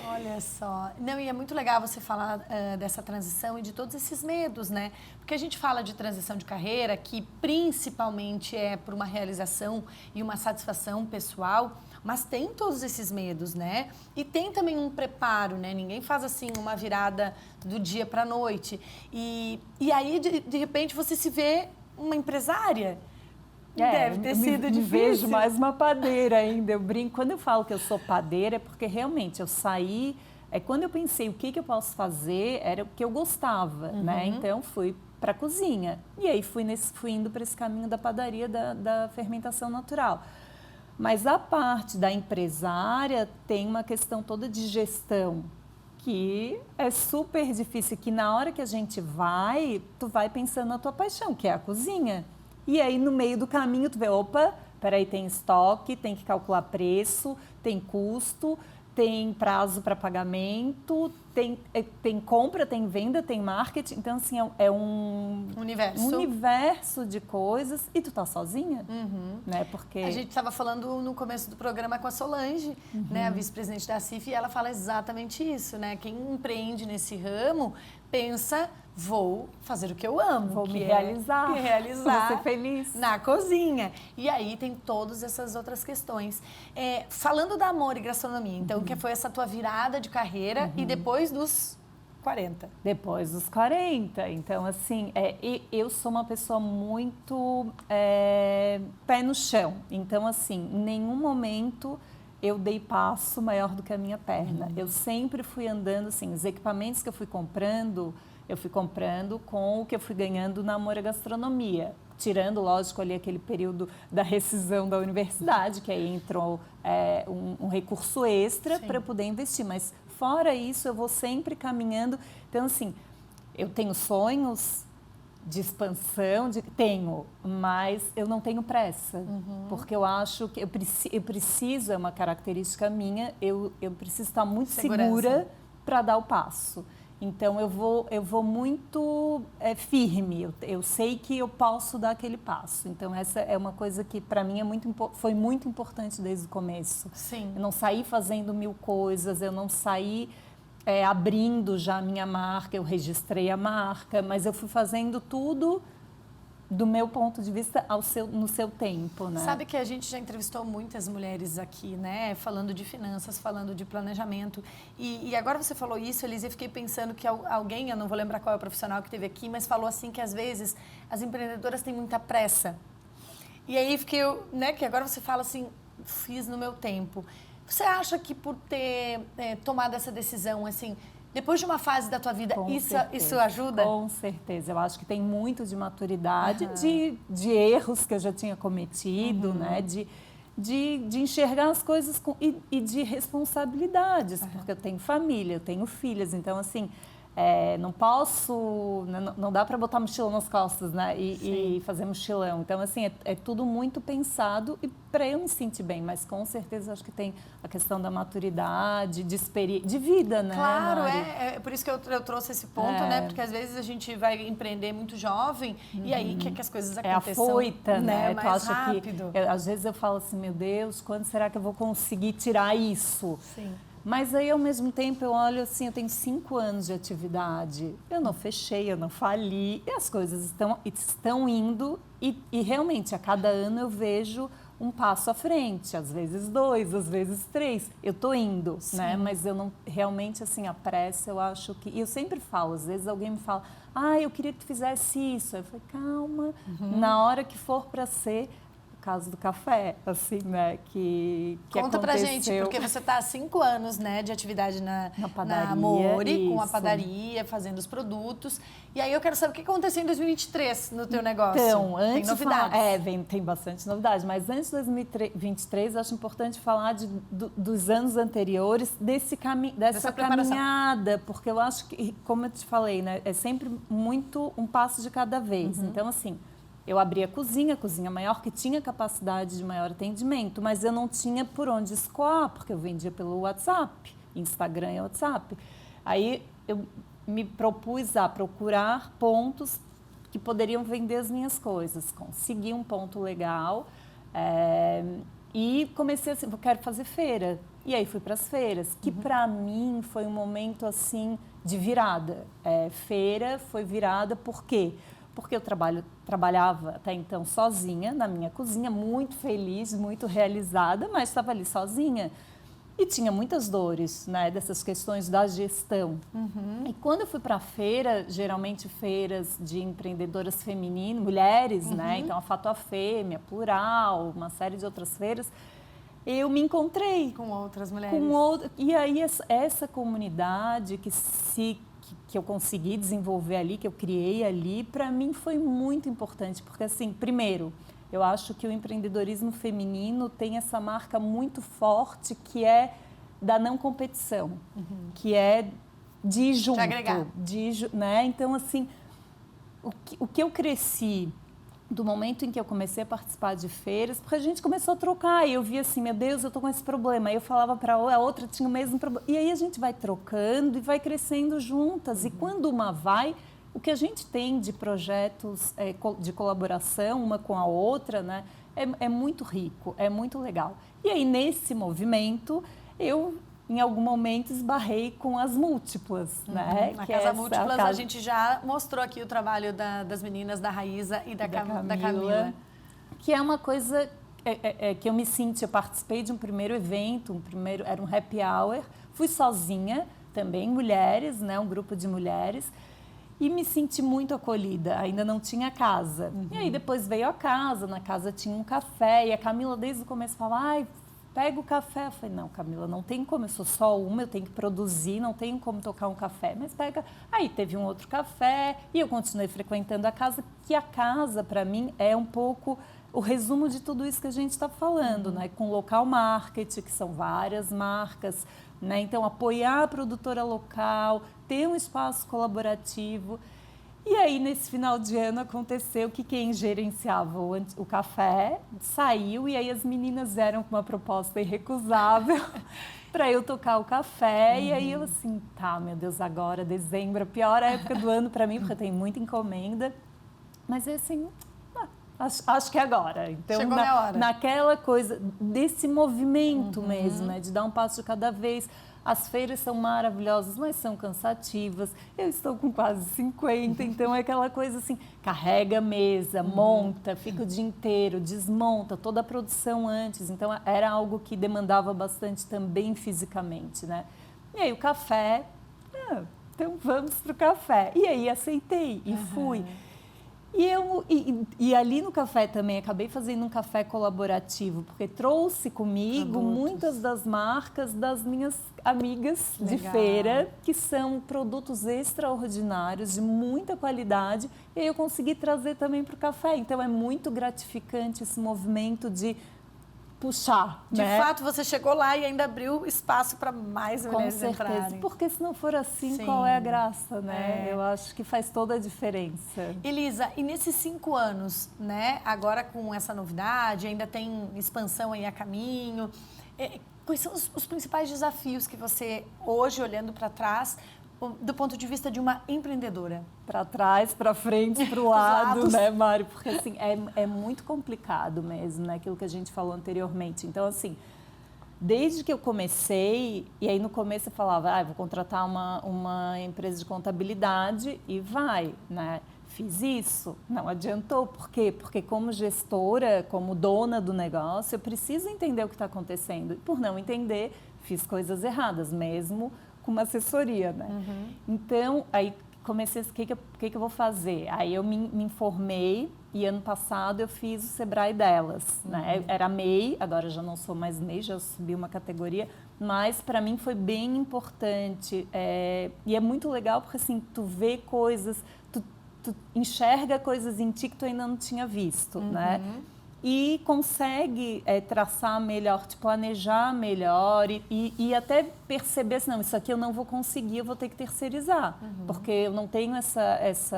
Olha só. Não, e é muito legal você falar dessa transição e de todos esses medos, né? Porque a gente fala de transição de carreira, que principalmente é por uma realização e uma satisfação pessoal, mas tem todos esses medos, né? E tem também um preparo, né? Ninguém faz assim uma virada do dia para a noite. E aí, de repente, você se vê uma empresária. Deve ter sido difícil. Vejo mais uma padeira ainda. Eu brinco. Quando eu falo que eu sou padeira, é porque realmente eu saí. Quando eu pensei o que eu posso fazer, era o que eu gostava, né? Então fui para a cozinha. E aí fui indo para esse caminho da padaria, da fermentação natural. Mas a parte da empresária tem uma questão toda de gestão, que é super difícil, que na hora que a gente tu vai pensando na tua paixão, que é a cozinha. E aí, no meio do caminho, tu vê, opa, peraí, tem estoque, tem que calcular preço, tem custo, tem prazo para pagamento, tem compra, tem venda, tem marketing. Então, assim, é um universo de coisas. E tu tá sozinha, né? Porque a gente estava falando no começo do programa com a Solange, né, a vice-presidente da CIF, e ela fala exatamente isso, né? Quem empreende nesse ramo pensa, vou fazer o que eu amo. Vou me realizar. Vou ser feliz. Na cozinha. E aí tem todas essas outras questões. Falando da Amor e Gastronomia, então, que foi essa tua virada de carreira e depois dos 40. Depois dos 40. Então, assim, eu sou uma pessoa muito pé no chão. Então, assim, em nenhum momento eu dei passo maior do que a minha perna. Eu sempre fui andando, assim, os equipamentos que eu fui comprando com o que eu fui ganhando na Amor e Gastronomia. Tirando, lógico, ali aquele período da rescisão da universidade, que aí entrou um recurso extra para eu poder investir. Mas, fora isso, eu vou sempre caminhando. Então, assim, eu tenho sonhos de expansão, mas eu não tenho pressa, porque eu acho que eu preciso, é uma característica minha, eu preciso estar muito segura para dar o passo. Então, eu vou muito firme, eu sei que eu posso dar aquele passo. Então, essa é uma coisa que, para mim, foi muito importante desde o começo. Sim. Eu não saí fazendo 1000 coisas, eu não saí abrindo já a minha marca, eu registrei a marca, mas eu fui fazendo tudo do meu ponto de vista no seu tempo, né? Sabe que a gente já entrevistou muitas mulheres aqui, né? Falando de finanças, falando de planejamento. E agora você falou isso, Elise, eu fiquei pensando que alguém, eu não vou lembrar qual é o profissional que esteve aqui, mas falou assim que às vezes as empreendedoras têm muita pressa. E aí fiquei, né? Que agora você fala assim, fiz no meu tempo. Você acha que por ter tomado essa decisão, assim, depois de uma fase da tua vida, isso ajuda? Com certeza. Eu acho que tem muito de maturidade, de erros que eu já tinha cometido, né? De enxergar as coisas e de responsabilidades, porque eu tenho família, eu tenho filhas, então, assim, não posso, não dá para botar mochila nas costas, né? E fazer mochilão. Então, assim, é tudo muito pensado e para eu me sentir bem, mas com certeza acho que tem a questão da maturidade, de vida, né? Claro, é por isso que eu trouxe esse ponto, né? Porque às vezes a gente vai empreender muito jovem e aí quer que as coisas aconteçam, afoita, né? Mais rápido. Às vezes eu falo assim, meu Deus, quando será que eu vou conseguir tirar isso? Sim. Mas aí, ao mesmo tempo, eu olho assim, eu tenho 5 anos de atividade, eu não fechei, eu não fali, e as coisas estão indo e realmente, a cada ano eu vejo um passo à frente, às vezes 2, às vezes 3, eu estou indo, né? Mas eu não, realmente, assim, a pressa, eu acho que, e eu sempre falo, às vezes alguém me fala, eu queria que tu fizesse isso, eu falei, calma, na hora que for para ser, caso do café, assim, né, que Conta aconteceu. Pra gente, porque você está há 5 anos, né, de atividade na padaria, Mori, com a padaria, fazendo os produtos. E aí eu quero saber o que aconteceu em 2023 no teu negócio. Então, antes tem novidades? Tem bastante novidade, mas antes de 2023, acho importante falar dos anos anteriores, dessa caminhada, porque eu acho que, como eu te falei, né, é sempre muito um passo de cada vez. Então, assim, eu abri a cozinha maior, que tinha capacidade de maior atendimento, mas eu não tinha por onde escoar, porque eu vendia pelo WhatsApp, Instagram e WhatsApp. Aí eu me propus a procurar pontos que poderiam vender as minhas coisas. Consegui um ponto legal e comecei assim, eu quero fazer feira. E aí fui para as feiras, que para mim foi um momento assim de virada. Feira foi virada, por quê? Porque eu trabalhava até então sozinha na minha cozinha, muito feliz, muito realizada, mas estava ali sozinha. E tinha muitas dores, né, dessas questões da gestão. E quando eu fui para a feira, geralmente feiras de empreendedoras femininas, mulheres, né, então a Fato a Fêmea, Plural, uma série de outras feiras, eu me encontrei. Com outras mulheres. E aí essa comunidade que eu consegui desenvolver ali, que eu criei ali, para mim foi muito importante, porque assim, primeiro, eu acho que o empreendedorismo feminino tem essa marca muito forte que é da não competição, que é de ir junto, de agregar. Né? Então, assim, o que eu cresci do momento em que eu comecei a participar de feiras, porque a gente começou a trocar e eu via assim, meu Deus, eu tô com esse problema. Aí eu falava para a outra, tinha o mesmo problema. E aí a gente vai trocando e vai crescendo juntas. E quando uma vai, o que a gente tem de projetos de colaboração uma com a outra, né, é muito rico, é muito legal. E aí nesse movimento, eu em algum momento esbarrei com as múltiplas, né? Na Casa Múltiplas a gente já mostrou aqui o trabalho das meninas, da Raíza e da Camila. Que é uma coisa que eu me senti, eu participei de um primeiro evento, era um happy hour, fui sozinha, também mulheres, né? Um grupo de mulheres, e me senti muito acolhida, ainda não tinha casa. E aí depois veio a casa, na casa tinha um café, e a Camila desde o começo falava, pega o café. Eu falei, não, Camila, não tem como, eu sou só uma, eu tenho que produzir, não tenho como tocar um café, mas pega. Aí teve um outro café e eu continuei frequentando a casa, que a casa, para mim, é um pouco o resumo de tudo isso que a gente está falando, né? Com local marketing, que são várias marcas, né? Então, apoiar a produtora local, ter um espaço colaborativo. E aí, nesse final de ano, aconteceu que quem gerenciava o café saiu e aí as meninas vieram com uma proposta irrecusável para eu tocar o café. E aí eu assim, tá, meu Deus, agora, dezembro, a pior época do ano para mim, porque eu tenho muita encomenda. Mas eu assim, acho que é agora. Então, chegou minha hora. Naquela coisa desse movimento mesmo, né, de dar um passo de cada vez. As feiras são maravilhosas, mas são cansativas. Eu estou com quase 50, então é aquela coisa assim, carrega a mesa, monta, fica o dia inteiro, desmonta, toda a produção antes. Então era algo que demandava bastante também fisicamente, né? E aí o café, então vamos para o café. E aí aceitei e fui. E ali no café também, acabei fazendo um café colaborativo, porque trouxe comigo muitas das marcas das minhas amigas de feira, que são produtos extraordinários, de muita qualidade, e aí eu consegui trazer também para o café. Então é muito gratificante esse movimento de puxar, De né? fato, você chegou lá e ainda abriu espaço para mais mulheres entrarem. Porque se não for assim, Sim. qual é a graça, né? Eu acho que faz toda a diferença. Elisa, e nesses 5 anos, né, agora com essa novidade, ainda tem expansão aí a caminho, quais são os principais desafios que você, hoje, olhando para trás, do ponto de vista de uma empreendedora? Para trás, para frente, para o lado, né, Mari? Porque, assim, é muito complicado mesmo, né? Aquilo que a gente falou anteriormente. Então, assim, desde que eu comecei, e aí no começo eu falava, vou contratar uma empresa de contabilidade e vai, né? Fiz isso, não adiantou. Por quê? Porque como gestora, como dona do negócio, eu preciso entender o que está acontecendo. E por não entender, fiz coisas erradas, mesmo com uma assessoria, né? Então, aí comecei, o que eu vou fazer? Aí eu me informei e ano passado eu fiz o Sebrae Delas, né? Era MEI, agora já não sou mais MEI, já subi uma categoria, mas para mim foi bem importante. E é muito legal porque assim, tu vê coisas, tu enxerga coisas em ti que tu ainda não tinha visto, né? E consegue traçar melhor, te planejar melhor e até perceber assim, não, isso aqui eu não vou conseguir, eu vou ter que terceirizar, porque eu não tenho essas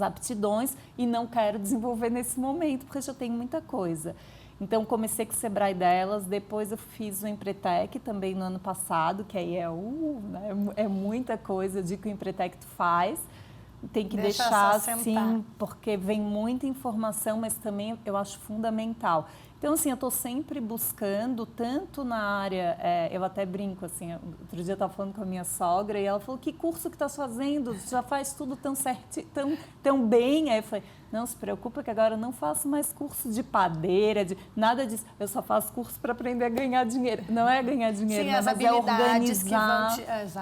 aptidões e não quero desenvolver nesse momento, porque já tenho muita coisa. Então, comecei com o Sebrae Delas, depois eu fiz o Empretec também no ano passado, que aí né, é muita coisa, eu digo que o Empretec tu faz. Tem que deixar assim, porque vem muita informação, mas também eu acho fundamental. Então, assim, eu estou sempre buscando, tanto na área, eu até brinco, assim, outro dia eu estava falando com a minha sogra e ela falou, que curso que estás fazendo? Você já faz tudo tão certo, tão bem. Aí eu falei, não se preocupa que agora eu não faço mais curso de padeira, de nada disso. Eu só faço curso para aprender a ganhar dinheiro. Não é ganhar dinheiro, Sim, não, mas é organizar,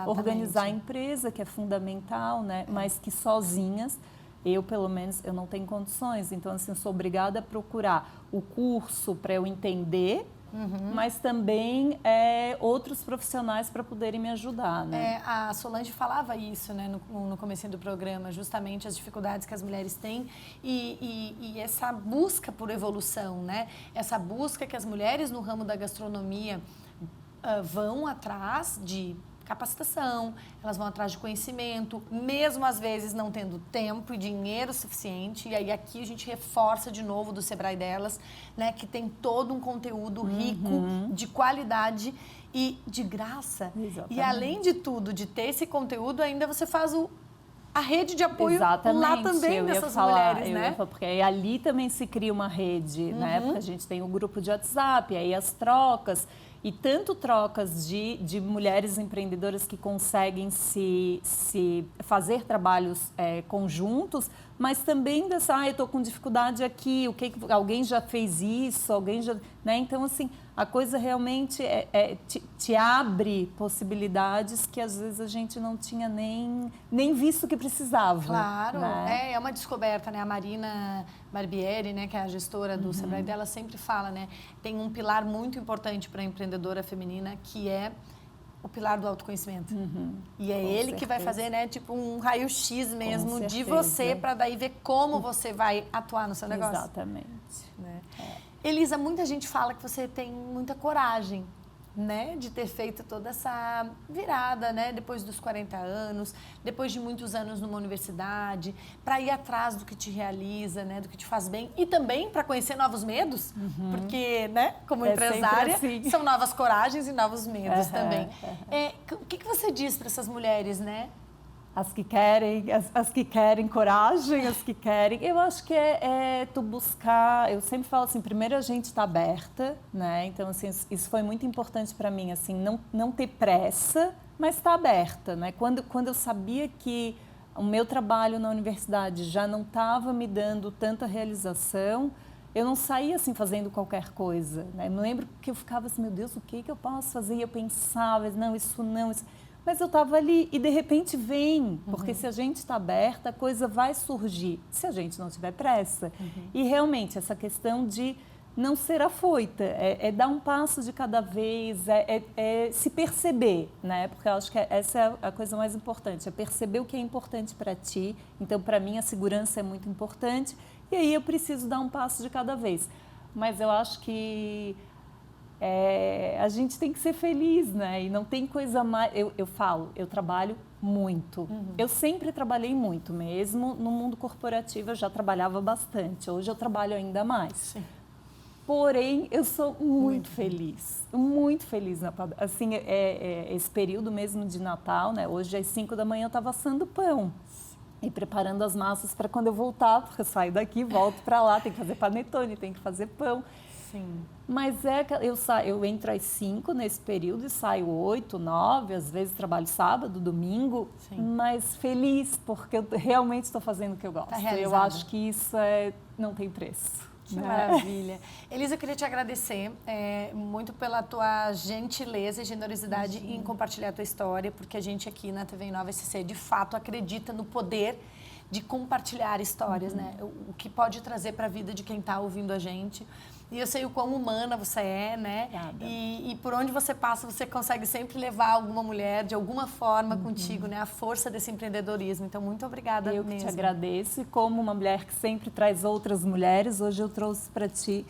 organizar a empresa, que é fundamental, né? Mas que sozinhas, eu, pelo menos, eu não tenho condições. Então, assim, eu sou obrigada a procurar o curso para eu entender, mas também outros profissionais para poderem me ajudar, né? A Solange falava isso, né, no comecinho do programa, justamente as dificuldades que as mulheres têm e essa busca por evolução, né? Essa busca que as mulheres no ramo da gastronomia vão atrás de capacitação, elas vão atrás de conhecimento, mesmo às vezes não tendo tempo e dinheiro suficiente. E aí aqui a gente reforça de novo do Sebrae Delas, né, que tem todo um conteúdo rico, de qualidade e de graça. Exatamente. E além de tudo, de ter esse conteúdo, ainda você faz a rede de apoio Exatamente. lá também dessas mulheres, né? Porque aí ali também se cria uma rede, né? Porque a gente tem o grupo de WhatsApp, aí as trocas. E tanto trocas de mulheres empreendedoras que conseguem se fazer trabalhos conjuntos, mas também dessa, eu estou com dificuldade aqui, alguém já fez isso, alguém já... Né? Então, assim, a coisa realmente te abre possibilidades que às vezes a gente não tinha nem visto que precisava. Claro, né? É uma descoberta, né? A Marina Barbieri, né, que é a gestora do Sebrae dela, sempre fala, né? Tem um pilar muito importante para a empreendedora feminina, que é o pilar do autoconhecimento. E é ele que vai fazer, né, tipo um raio-x mesmo de você, para daí ver como você vai atuar no seu negócio. Exatamente. Né? Elisa, muita gente fala que você tem muita coragem né, de ter feito toda essa virada, né, depois dos 40 anos, depois de muitos anos numa universidade, para ir atrás do que te realiza, né, do que te faz bem e também para conhecer novos medos, porque, né, como empresária, assim. são novas coragens e novos medos também. O que você diz para essas mulheres, né? As que querem coragem, as que querem. Eu acho que é tu buscar. Eu sempre falo assim, primeiro a gente está aberta, né? Então, assim, isso foi muito importante para mim, assim, não ter pressa, mas estar aberta, né? Quando eu sabia que o meu trabalho na universidade já não estava me dando tanta realização, eu não saía assim fazendo qualquer coisa, né? Eu me lembro que eu ficava assim, meu Deus, o que eu posso fazer? E eu pensava, não, isso não, isso... Mas eu estava ali e de repente vem, porque se a gente está aberta, a coisa vai surgir, se a gente não tiver pressa. E realmente essa questão de não ser afoita, é dar um passo de cada vez, é se perceber, né? Porque eu acho que essa é a coisa mais importante, é perceber o que é importante para ti. Então, para mim, a segurança é muito importante e aí eu preciso dar um passo de cada vez. Mas eu acho que a gente tem que ser feliz, né? E não tem coisa mais... Eu falo, eu trabalho muito. Eu sempre trabalhei muito, mesmo no mundo corporativo eu já trabalhava bastante. Hoje eu trabalho ainda mais. Sim. Porém, eu sou muito feliz. Muito feliz. Assim, esse período mesmo de Natal, né? Hoje às 5 da manhã eu estava assando pão. E preparando as massas para quando eu voltar, porque eu saio daqui, volto para lá, tem que fazer panetone, tem que fazer pão. Sim. Mas eu entro às 5 nesse período e saio 8, 9, às vezes trabalho sábado, domingo, mas feliz, porque eu realmente estou fazendo o que eu gosto. Eu acho que isso não tem preço. Que maravilha. Elisa, eu queria te agradecer muito pela tua gentileza e generosidade em compartilhar a tua história, porque a gente aqui na TV Nova SCC, de fato, acredita no poder de compartilhar histórias, né? O que pode trazer para a vida de quem está ouvindo a gente. E eu sei o quão humana você é, né? E por onde você passa, você consegue sempre levar alguma mulher, de alguma forma, contigo, né? A força desse empreendedorismo. Então, muito obrigada mesmo. Eu que te agradeço. E como uma mulher que sempre traz outras mulheres, hoje eu trouxe para ti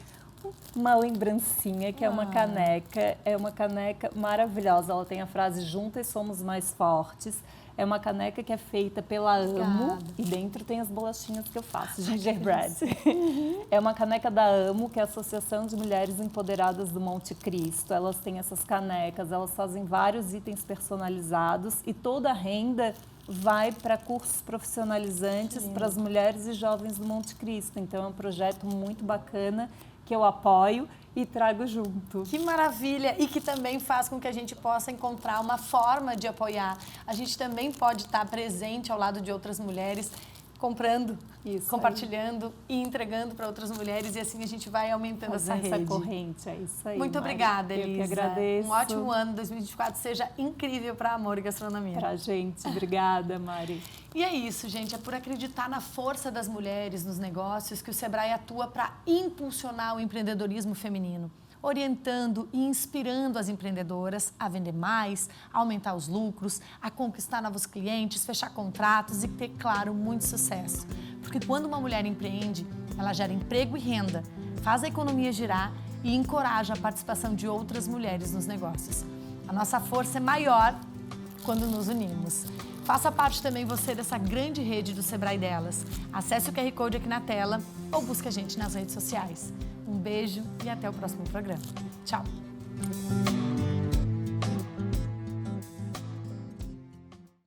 uma lembrancinha, que é uma caneca. É uma caneca maravilhosa. Ela tem a frase, juntas somos mais fortes. É uma caneca que é feita pela Amo e dentro tem as bolachinhas que eu faço, gingerbread. É uma caneca da Amo, que é a Associação de Mulheres Empoderadas do Monte Cristo. Elas têm essas canecas, elas fazem vários itens personalizados e toda a renda vai para cursos profissionalizantes para as mulheres e jovens do Monte Cristo. Então é um projeto muito bacana que eu apoio e trago junto. Que maravilha! E que também faz com que a gente possa encontrar uma forma de apoiar. A gente também pode estar presente ao lado de outras mulheres, comprando, compartilhando e entregando para outras mulheres, e assim a gente vai aumentando essa corrente. É isso aí. Muito obrigada, Elisa. Eu que agradeço. Um ótimo ano 2024, seja incrível para Amor e Gastronomia. Pra gente. Obrigada, Mari. E é isso, gente. É por acreditar na força das mulheres nos negócios que o Sebrae atua para impulsionar o empreendedorismo feminino, orientando e inspirando as empreendedoras a vender mais, a aumentar os lucros, a conquistar novos clientes, fechar contratos e ter, claro, muito sucesso. Porque quando uma mulher empreende, ela gera emprego e renda, faz a economia girar e encoraja a participação de outras mulheres nos negócios. A nossa força é maior quando nos unimos. Faça parte também você dessa grande rede do Sebrae Delas. Acesse o QR Code aqui na tela ou busque a gente nas redes sociais. Um beijo e até o próximo programa. Tchau!